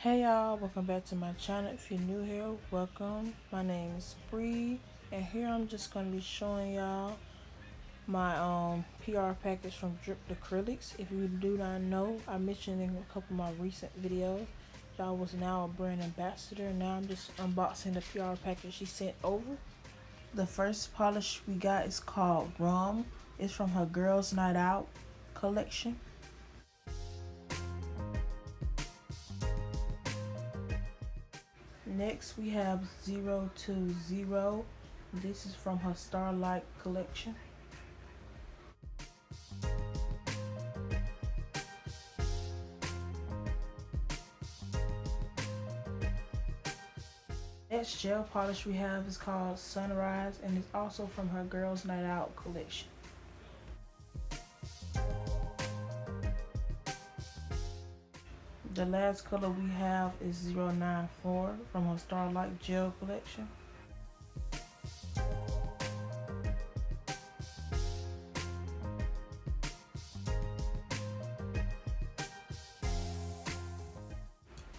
Hey y'all, welcome back to my channel. If you're new here, welcome. My name is Bree, and here I'm just going to be showing y'all my PR package from Dripped Acrylix. If you do not know, I mentioned in a couple of my recent videos that I was now a brand ambassador. Now I'm just unboxing the PR package she sent over. The first polish we got is called Rum. It's from her Girls Night Out collection. Next we have 020. This is from her Starlight collection. Next gel polish we have is called Sunrise, and it's also from her Girls Night Out collection. The last color we have is 094 from her Starlight Gel collection.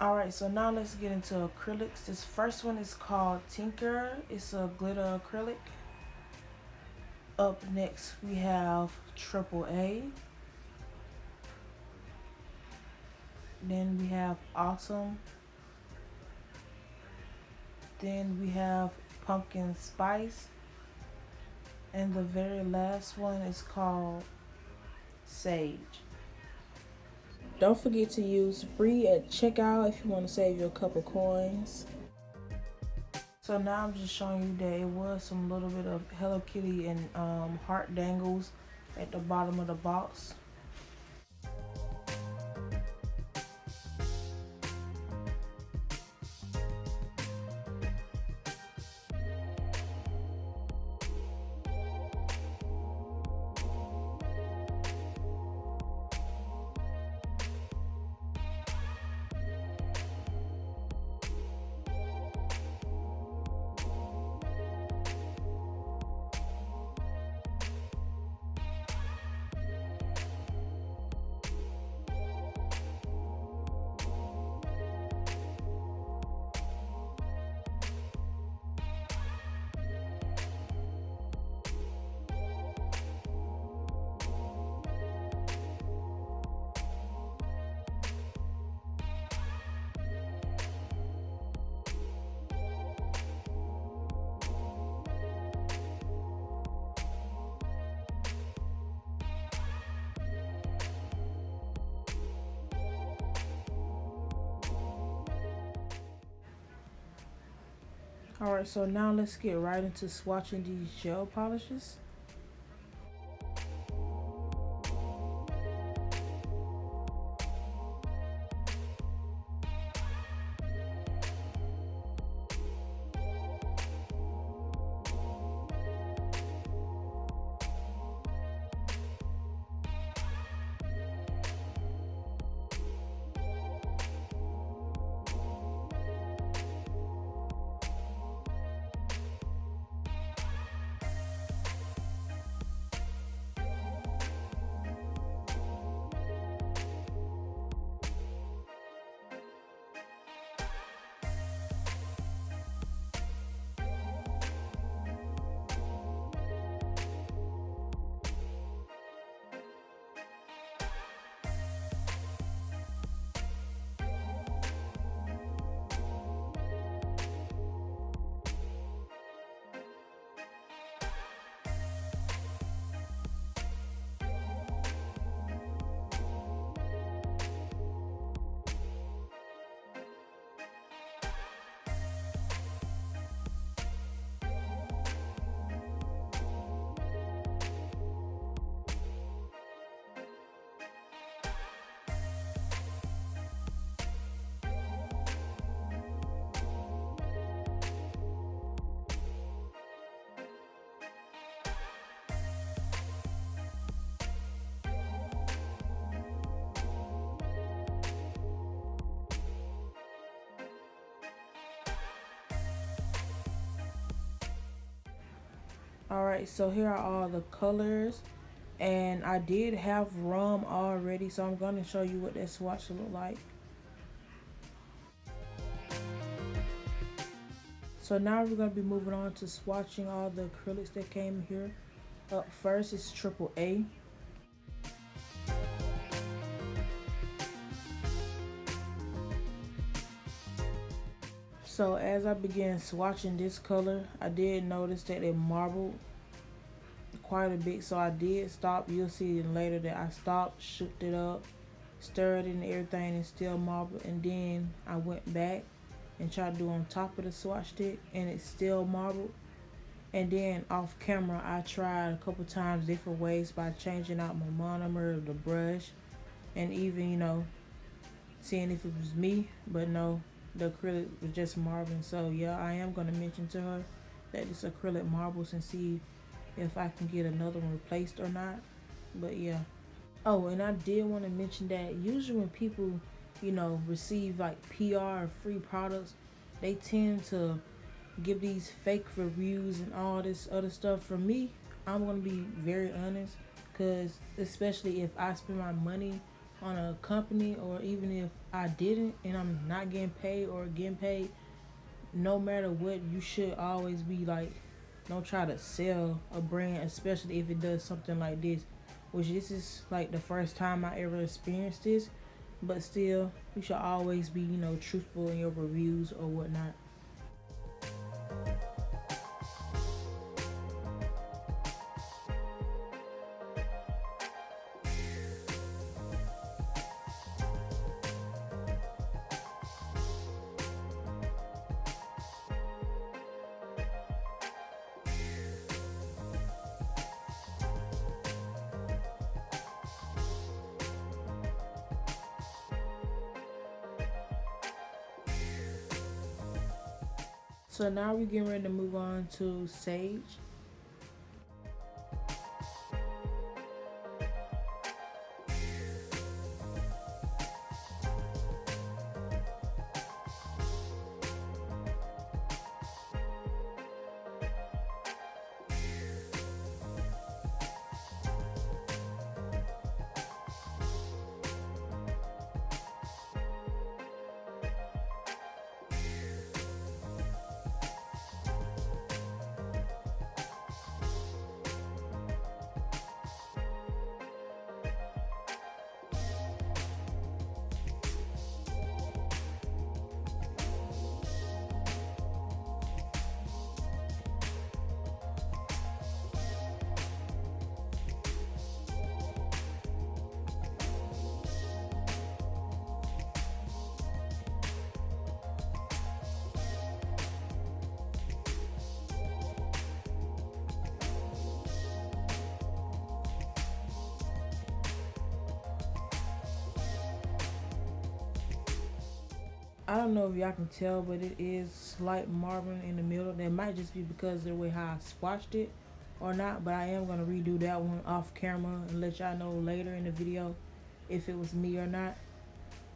Alright, so now let's get into acrylics. This first one is called Tinker. It's a glitter acrylic. Up next we have AAA. Then we have Autumn. Then we have Pumpkin Spice. And the very last one is called Sage. Don't forget to use Bree at checkout if you want to save you a couple coins. So now I'm just showing you that it was some little bit of Hello Kitty and heart dangles at the bottom of the box. Alright, so now let's get right into swatching these gel polishes. Alright, so here are all the colors, and I did have rum already, so I'm going to show you what that swatch look like. So now we're going to be moving on to swatching all the acrylics that came here. Up first is AAA. So as I began swatching this color, I did notice that it marbled quite a bit. So I did stop. You'll see later that I stopped, shook it up, stirred it and everything, and still marbled. And then I went back and tried to do on top of the swatch stick, and it still marbled. And then off camera, I tried a couple times different ways by changing out my monomer, the brush, and even, you know, seeing if it was me. But no, the acrylic was just marbling. So yeah, I am going to mention to her that this acrylic marbles and see if I can get another one replaced or not. But yeah. Oh, and I did want to mention that usually when people, you know, receive like PR or free products, they tend to give these fake reviews and all this other stuff. For me, I'm going to be very honest, because especially if I spend my money on a company, or even if I didn't and I'm not getting paid or getting paid, no matter what, you should always be like, don't try to sell a brand, especially if it does something like this, which this is like the first time I ever experienced this. But still, you should always be, you know, truthful in your reviews or whatnot. So now we're getting ready to move on to Sage. I don't know if y'all can tell, but it is slight marbling in the middle. That might just be because of the way how I swatched it or not, but I am going to redo that one off camera and let y'all know later in the video if it was me or not.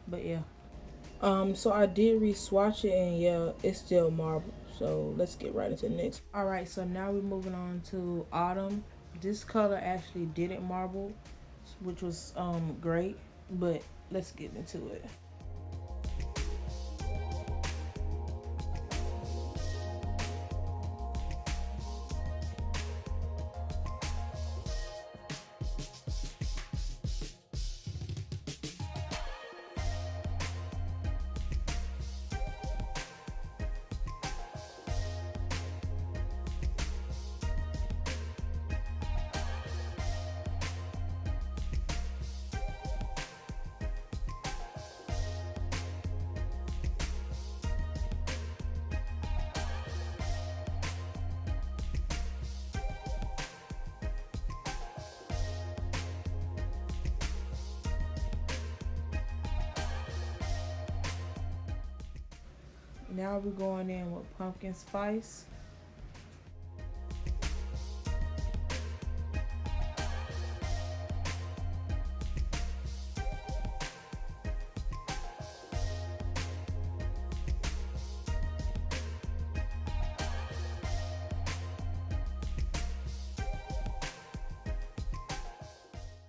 But yeah. So I did re-swatch it, and yeah, it's still marbled. So let's get right into the next. Alright, so now we're moving on to Autumn. This color actually didn't marble, which was great, but let's get into it. Now we're going in with pumpkin spice.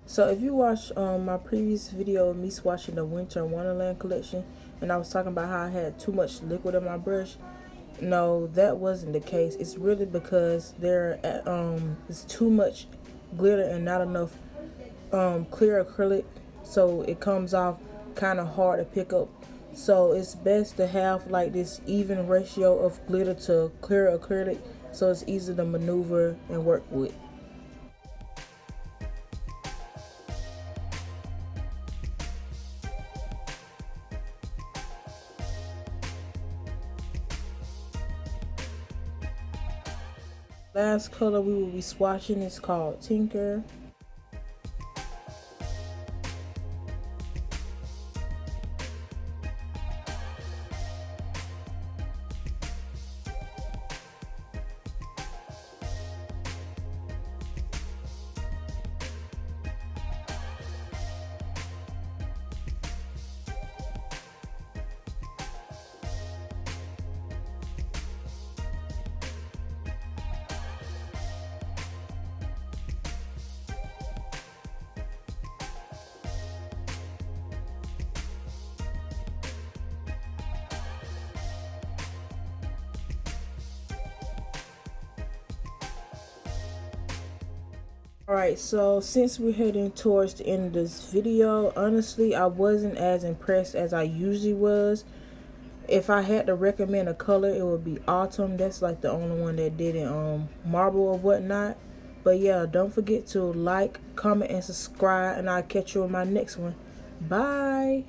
So if you watch my previous video of me swatching the Winter Wonderland collection, and I was talking about how I had too much liquid in my brush, No, that wasn't the case. It's really because it's too much glitter and not enough clear acrylic, so it comes off kind of hard to pick up. So it's best to have like this even ratio of glitter to clear acrylic, so it's easy to maneuver and work with. Last color we will be swatching is called Tinker. Alright, so since we're heading towards the end of this video, honestly, I wasn't as impressed as I usually was. If I had to recommend a color, it would be Autumn. That's like the only one that didn't marble or whatnot. But yeah, don't forget to like, comment, and subscribe, and I'll catch you in my next one. Bye!